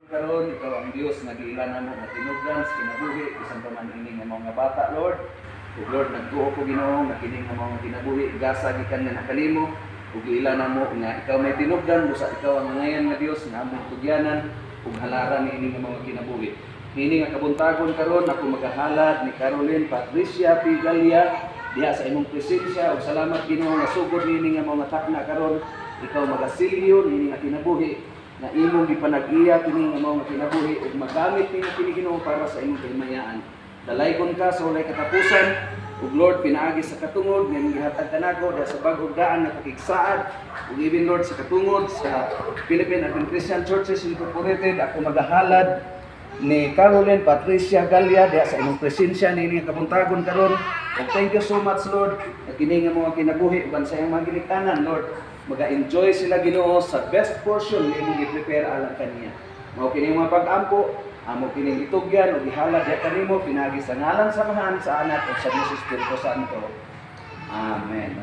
Karon ikaw ang Dios nga giila namo nga tinubdan sa kinabuhi bisan pa man ini nga mga bata, Lord. Ug Lord, nagtuo ko Ginoo nga kini nga mga kinabuhi gasa gikan nga nakalimo ug giila namo nga ikaw may tinubdan busa ikaw ang ngayan nga Dios nga among tugyanan ug halaran ni ini nga mga kinabuhi. Ini nga kabuntagon karon ako magahalad ni Caroline Patricia Pigalia diha sa imong presensya ug salamat Ginoo nga sugod niini nga mga takna karon ikaw magasilyo niini nga kinabuhi na imong gipanag-iya kini nga mga kinabuhi ug magamit ni kini Ginoo para sa imong kahimayaan. Dalaygon ka sa walay katapusan ug Lord pinaagi sa katungod nga gihatag kanako diha sa bag-ong daan nga pakigsaad ug even Lord sa katungod sa Philippine Adventist Christian Churches Incorporated ako magahalad ni Caroline Patricia Galia diha sa imong presensya niini nga kabuntagon karon. Ug thank you so much Lord na kini nga mga kinabuhi uban sa iyang mga giniktanan Lord. Maga-enjoy sila Ginoo sa best portion nga imong i-prepare alang kaniya. Mao kini mga pag-ampo, amo kini itugyan ug ihalad diha kanimo pinagi sa ngalan sa Amahan sa Anak ug sa Espiritu Santo. Amen.